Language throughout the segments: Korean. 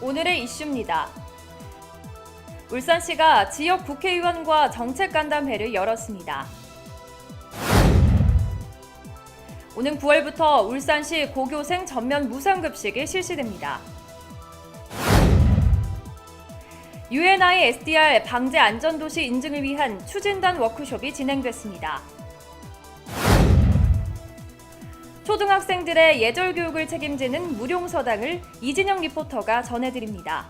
오늘의 이슈입니다. 울산시가 지역 국회의원과 정책간담회를 열었습니다. 오는 9월부터 울산시 고교생 전면 무상급식이 실시됩니다. UNI SDR 방제 안전도시 인증을 위한 추진단 워크숍이 진행됐습니다. 초등학생들의 예절 교육을 책임지는 무룡서당을 이진영 리포터가 전해드립니다.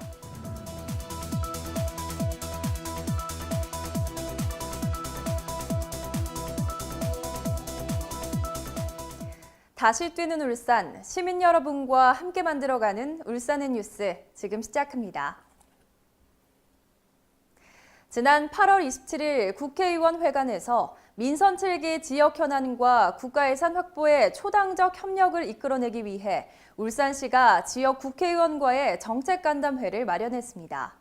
다시 뛰는 울산, 시민 여러분과 함께 만들어가는 울산의 뉴스 지금 시작합니다. 지난 8월 27일 국회의원 회관에서 민선 7기 지역 현안과 국가예산 확보의 초당적 협력을 이끌어내기 위해 울산시가 지역 국회의원과의 정책간담회를 마련했습니다.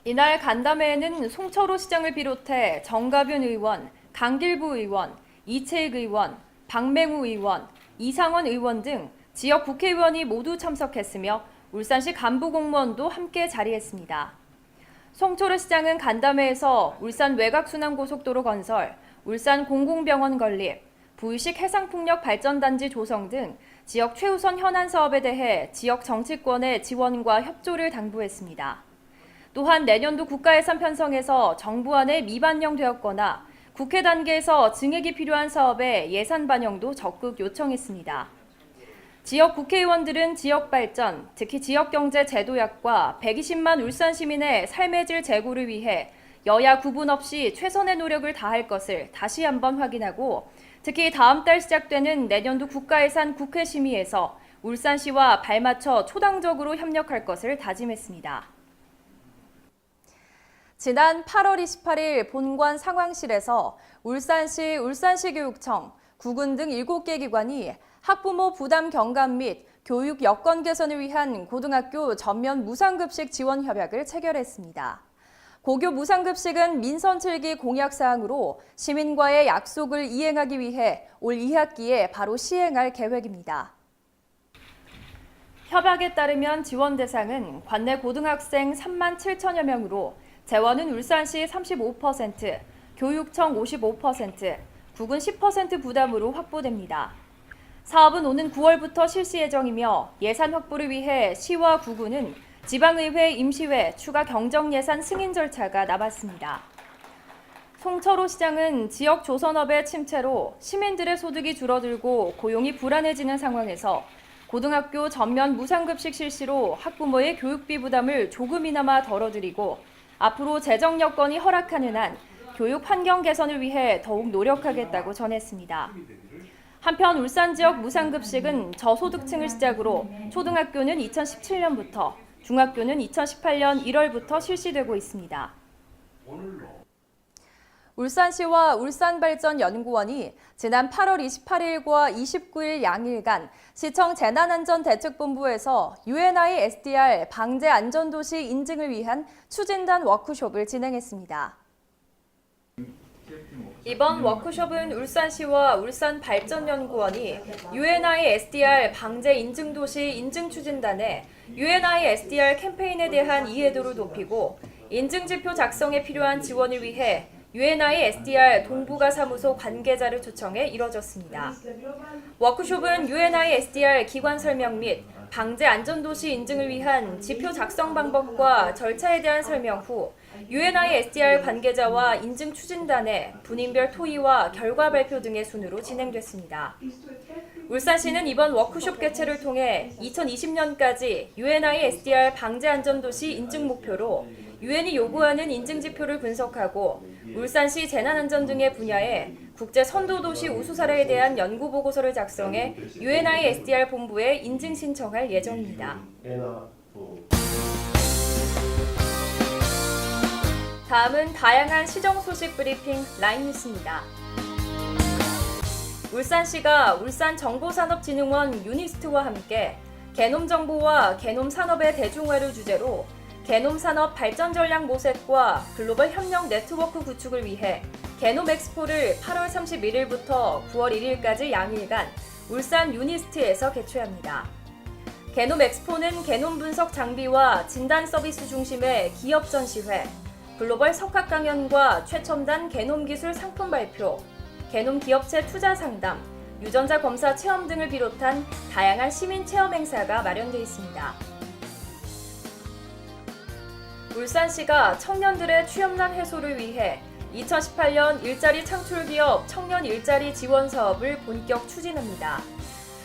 이날 간담회에는 송철호 시장을 비롯해 정가균 의원, 강길부 의원, 이채익 의원, 박맹우 의원, 이상원 의원 등 지역 국회의원이 모두 참석했으며 울산시 간부 공무원도 함께 자리했습니다. 송철호 시장은 간담회에서 울산 외곽순환고속도로 건설, 울산 공공병원 건립, 부의식 해상풍력 발전단지 조성 등 지역 최우선 현안 사업에 대해 지역 정치권의 지원과 협조를 당부했습니다. 또한 내년도 국가예산 편성에서 정부안에 미반영되었거나 국회 단계에서 증액이 필요한 사업의 예산 반영도 적극 요청했습니다. 지역 국회의원들은 지역 발전, 특히 지역경제 제도약과 120만 울산 시민의 삶의 질 제고를 위해 여야 구분 없이 최선의 노력을 다할 것을 다시 한번 확인하고 특히 다음 달 시작되는 내년도 국가예산 국회 심의에서 울산시와 발맞춰 초당적으로 협력할 것을 다짐했습니다. 지난 8월 28일 본관 상황실에서 울산시, 울산시교육청, 구군 등 7개 기관이 학부모 부담 경감 및 교육 여건 개선을 위한 고등학교 전면 무상급식 지원 협약을 체결했습니다. 고교 무상급식은 민선 7기 공약사항으로 시민과의 약속을 이행하기 위해 올 2학기에 바로 시행할 계획입니다. 협약에 따르면 지원 대상은 관내 고등학생 3만 7천여 명으로 재원은 울산시 35%, 교육청 55%, 구군 10% 부담으로 확보됩니다. 사업은 오는 9월부터 실시 예정이며 예산 확보를 위해 시와 구군은 지방의회, 임시회, 추가 경정예산 승인 절차가 남았습니다. 송철호 시장은 지역 조선업의 침체로 시민들의 소득이 줄어들고 고용이 불안해지는 상황에서 고등학교 전면 무상급식 실시로 학부모의 교육비 부담을 조금이나마 덜어드리고 앞으로 재정 여건이 허락하는 한 교육 환경 개선을 위해 더욱 노력하겠다고 전했습니다. 한편 울산 지역 무상급식은 저소득층을 시작으로 초등학교는 2017년부터, 중학교는 2018년 1월부터 실시되고 있습니다. 울산시와 울산발전연구원이 지난 8월 28일과 29일 양일간 시청 재난안전대책본부에서 UNI SDR 방제 안전도시 인증을 위한 추진단 워크숍을 진행했습니다. 이번 워크숍은 울산시와 울산발전연구원이 UNI SDR 방제 인증도시 인증추진단에 UNI SDR 캠페인에 대한 이해도를 높이고 인증지표 작성에 필요한 지원을 위해 UNI SDR 동부가 사무소 관계자를 초청해 이뤄졌습니다. 워크숍은 UNI SDR 기관 설명 및 방제 안전도시 인증을 위한 지표 작성 방법과 절차에 대한 설명 후 UNI SDR 관계자와 인증 추진단의 분인별 토의와 결과 발표 등의 순으로 진행됐습니다. 울산시는 이번 워크숍 개최를 통해 2020년까지 UNI SDR 방제 안전도시 인증 목표로 유엔이 요구하는 인증지표를 분석하고 울산시 재난안전 등의 분야에 국제 선도도시 우수 사례에 대한 연구보고서를 작성해 UNI SDR 본부에 인증 신청할 예정입니다. 다음은 다양한 시정 소식 브리핑 라인 뉴스입니다. 울산시가 울산정보산업진흥원 유니스트와 함께 개놈 정보와 개놈 산업의 대중화를 주제로 개놈 산업 발전 전략 모색과 글로벌 협력 네트워크 구축을 위해 개놈 엑스포를 8월 31일부터 9월 1일까지 양일간 울산 유니스트에서 개최합니다. 게놈 엑스포는 게놈 분석 장비와 진단 서비스 중심의 기업 전시회, 글로벌 석학 강연과 최첨단 게놈 기술 상품 발표, 게놈 기업체 투자 상담, 유전자 검사 체험 등을 비롯한 다양한 시민 체험 행사가 마련되어 있습니다. 울산시가 청년들의 취업난 해소를 위해 2018년 일자리 창출 기업 청년 일자리 지원 사업을 본격 추진합니다.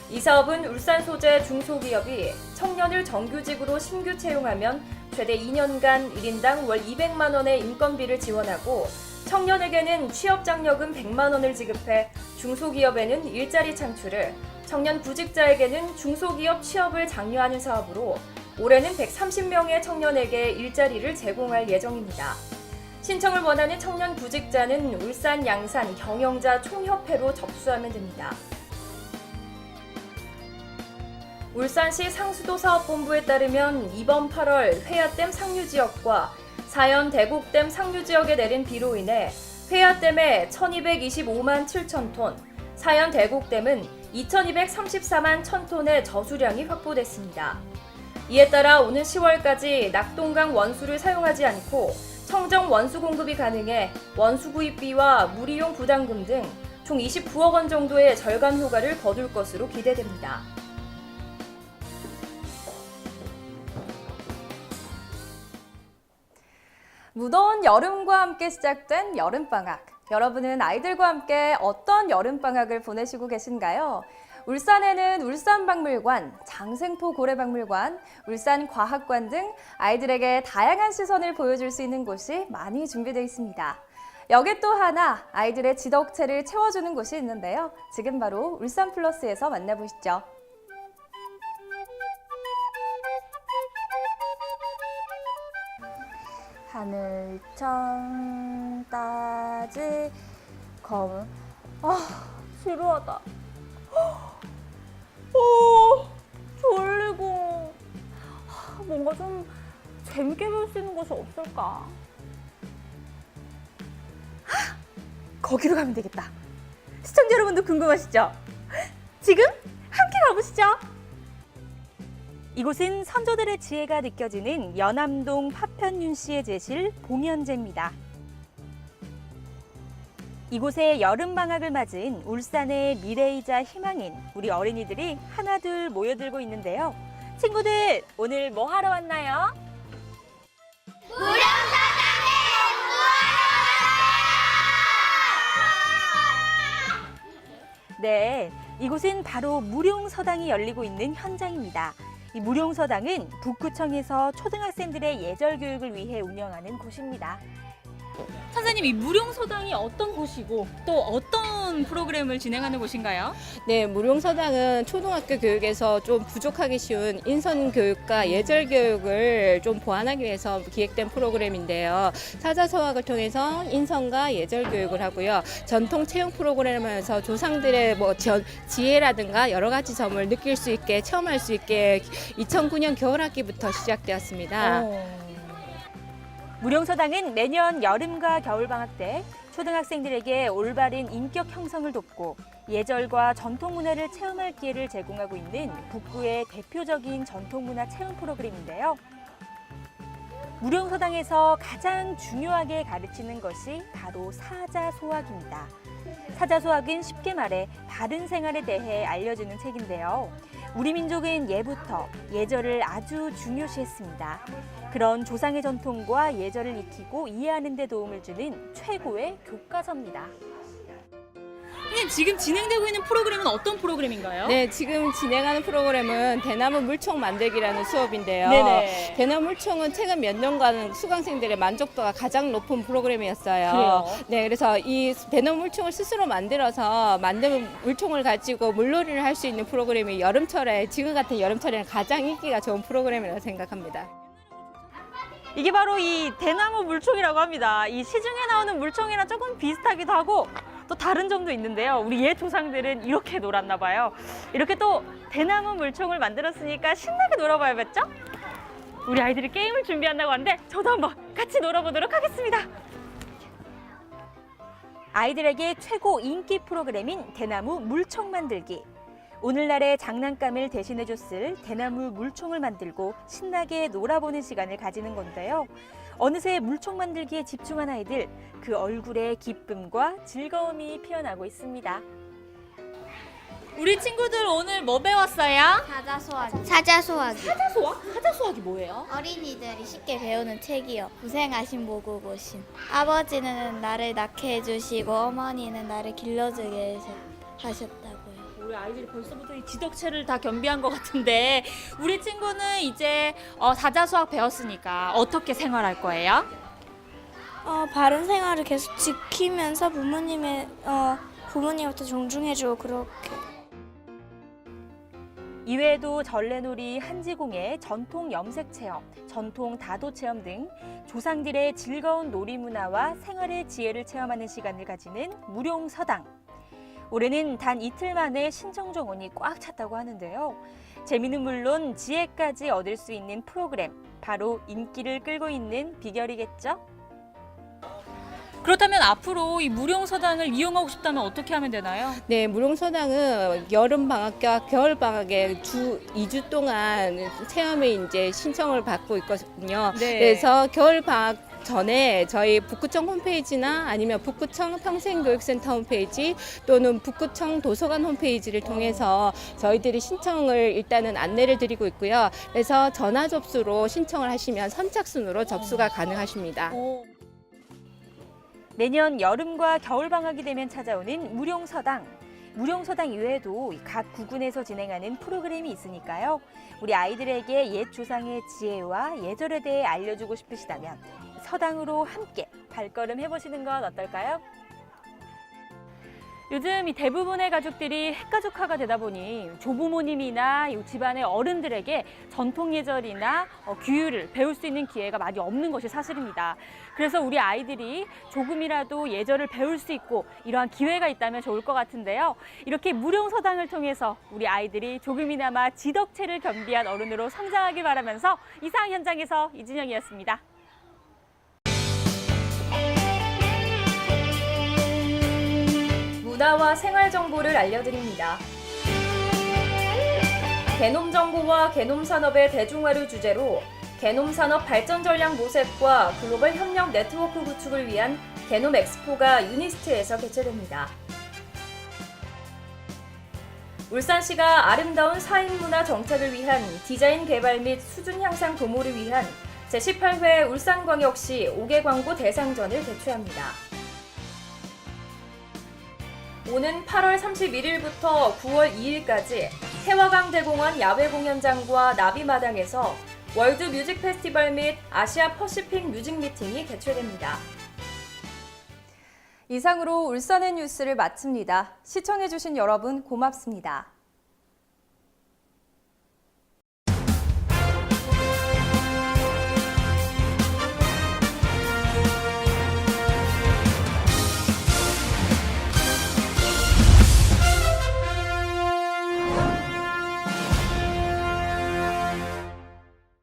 이 사업은 울산 소재 중소기업이 청년을 정규직으로 신규 채용하면 최대 2년간 1인당 월 200만 원의 인건비를 지원하고 청년에게는 취업장려금 100만 원을 지급해 중소기업에는 일자리 창출을, 청년 구직자에게는 중소기업 취업을 장려하는 사업으로 올해는 130명의 청년에게 일자리를 제공할 예정입니다. 신청을 원하는 청년 구직자는 울산 양산 경영자 총협회로 접수하면 됩니다. 울산시 상수도 사업본부에 따르면 이번 8월 회야댐 상류지역과 사연 대곡댐 상류지역에 내린 비로 인해 회야댐에 1225만 7천 톤, 사연 대곡댐은 2234만 1000톤의 저수량이 확보됐습니다. 이에 따라 오는 10월까지 낙동강 원수를 사용하지 않고 청정 원수 공급이 가능해 원수 구입비와 물이용 부담금 등 총 29억 원 정도의 절감 효과를 거둘 것으로 기대됩니다. 무더운 여름과 함께 시작된 여름방학. 여러분은 아이들과 함께 어떤 여름방학을 보내시고 계신가요? 울산에는 울산박물관, 장생포 고래박물관, 울산과학관 등 아이들에게 다양한 시선을 보여줄 수 있는 곳이 많이 준비되어 있습니다. 여기 또 하나 아이들의 지덕체를 채워주는 곳이 있는데요. 지금 바로 울산플러스에서 만나보시죠. 하늘천 따지 검은 지루하다. 졸리고 뭔가 좀 재밌게 볼 수 있는 곳이 없을까? 거기로 가면 되겠다. 시청자 여러분도 궁금하시죠? 지금 함께 가보시죠. 이곳은 선조들의 지혜가 느껴지는 연암동 파편윤씨의 제실 봉연제입니다. 이곳에 여름방학을 맞은 울산의 미래이자 희망인 우리 어린이들이 하나둘 모여들고 있는데요. 친구들, 오늘 뭐 하러 왔나요? 네, 이곳은 바로 무룡서당이 열리고 있는 현장입니다. 이 무룡서당은 북구청에서 초등학생들의 예절 교육을 위해 운영하는 곳입니다. 선생님, 이 무룡서당이 어떤 곳이고 또 어떤 프로그램을 진행하는 곳인가요? 네, 무룡서당은 초등학교 교육에서 좀 부족하기 쉬운 인선 교육과 예절 교육을 좀 보완하기 위해서 기획된 프로그램인데요. 사자서학을 통해서 인선과 예절 교육을 하고요. 전통 체험 프로그램에서 조상들의 지혜라든가 여러 가지 점을 느낄 수 있게 체험할 수 있게 2009년 겨울학기부터 시작되었습니다. 무룡서당은 매년 여름과 겨울방학 때 초등학생들에게 올바른 인격 형성을 돕고 예절과 전통문화를 체험할 기회를 제공하고 있는 북구의 대표적인 전통문화 체험 프로그램인데요. 무룡서당에서 가장 중요하게 가르치는 것이 바로 사자소학입니다. 사자소학은 쉽게 말해 바른 생활에 대해 알려주는 책인데요. 우리 민족은 예부터 예절을 아주 중요시했습니다. 그런 조상의 전통과 예절을 익히고 이해하는 데 도움을 주는 최고의 교과서입니다. 선생님, 지금 진행되고 있는 프로그램은 어떤 프로그램인가요? 네, 지금 진행하는 프로그램은 대나무 물총 만들기라는 수업인데요. 네네. 대나무 물총은 최근 몇 년간 수강생들의 만족도가 가장 높은 프로그램이었어요. 그래요? 네, 그래서 이 대나무 물총을 스스로 만들어서 만든 물총을 가지고 물놀이를 할 수 있는 프로그램이 지금 같은 여름철에는 가장 인기가 좋은 프로그램이라고 생각합니다. 이게 바로 이 대나무 물총이라고 합니다. 이 시중에 나오는 물총이랑 조금 비슷하기도 하고 또 다른 점도 있는데요. 우리 옛 조상들은 이렇게 놀았나 봐요. 이렇게 또 대나무 물총을 만들었으니까 신나게 놀아봐야겠죠? 우리 아이들이 게임을 준비한다고 하는데 저도 한번 같이 놀아보도록 하겠습니다. 아이들에게 최고 인기 프로그램인 대나무 물총 만들기. 오늘날의 장난감을 대신해줬을 대나무 물총을 만들고 신나게 놀아보는 시간을 가지는 건데요. 어느새 물총 만들기에 집중한 아이들, 그 얼굴에 기쁨과 즐거움이 피어나고 있습니다. 우리 친구들 오늘 뭐 배웠어요? 사자소화기. 사자소학? 사자소학이 뭐예요? 어린이들이 쉽게 배우는 책이요. 고생하신 모국오신. 아버지는 나를 낳게 해주시고 어머니는 나를 길러주게 하셨다고요. 우리 아이들이 벌써부터 이 지덕체를 다 겸비한 것 같은데 우리 친구는 이제 사자소학 배웠으니까 어떻게 생활할 거예요? 바른 생활을 계속 지키면서 부모님한테 존중해주고 그렇게. 이외에도 전래놀이, 한지공예, 전통 염색 체험, 전통 다도 체험 등 조상들의 즐거운 놀이 문화와 생활의 지혜를 체험하는 시간을 가지는 무룡서당. 올해는 단 이틀 만에 신청 정원이 꽉 찼다고 하는데요. 재미는 물론 지혜까지 얻을 수 있는 프로그램, 바로 인기를 끌고 있는 비결이겠죠? 그렇다면 앞으로 이 무룡서당을 이용하고 싶다면 어떻게 하면 되나요? 네, 무룡서당은 여름 방학과 겨울 방학에 주 2주 동안 체험에 이제 신청을 받고 있거든요. 네. 그래서 겨울 방학 전에 저희 북구청 홈페이지나 아니면 북구청 평생교육센터 홈페이지 또는 북구청 도서관 홈페이지를 통해서 저희들이 신청을 일단은 안내를 드리고 있고요. 그래서 전화 접수로 신청을 하시면 선착순으로 접수가 가능하십니다. 매년 여름과 겨울 방학이 되면 찾아오는 무룡서당. 무룡서당 이외에도 각 구군에서 진행하는 프로그램이 있으니까요. 우리 아이들에게 옛 조상의 지혜와 예절에 대해 알려주고 싶으시다면 서당으로 함께 발걸음 해보시는 건 어떨까요? 요즘 이 대부분의 가족들이 핵가족화가 되다 보니 조부모님이나 이 집안의 어른들에게 전통 예절이나 규율을 배울 수 있는 기회가 많이 없는 것이 사실입니다. 그래서 우리 아이들이 조금이라도 예절을 배울 수 있고 이러한 기회가 있다면 좋을 것 같은데요. 이렇게 무룡서당을 통해서 우리 아이들이 조금이나마 지덕체를 겸비한 어른으로 성장하길 바라면서 이상 현장에서 이진영이었습니다. 문화와 생활 정보를 알려드립니다. 개놈 정보와 개놈 산업의 대중화를 주제로 개놈 산업 발전 전략 모색과 글로벌 협력 네트워크 구축을 위한 개놈 엑스포가 유니스트에서 개최됩니다. 울산시가 아름다운 사인 문화 정착을 위한 디자인 개발 및 수준 향상 도모를 위한 제18회 울산광역시 5개 광고 대상전을 개최합니다. 오는 8월 31일부터 9월 2일까지 태화강 대공원 야외 공연장과 나비마당에서 월드 뮤직 페스티벌 및 아시아 퍼시픽 뮤직 미팅이 개최됩니다. 이상으로 울산의 뉴스를 마칩니다. 시청해주신 여러분 고맙습니다.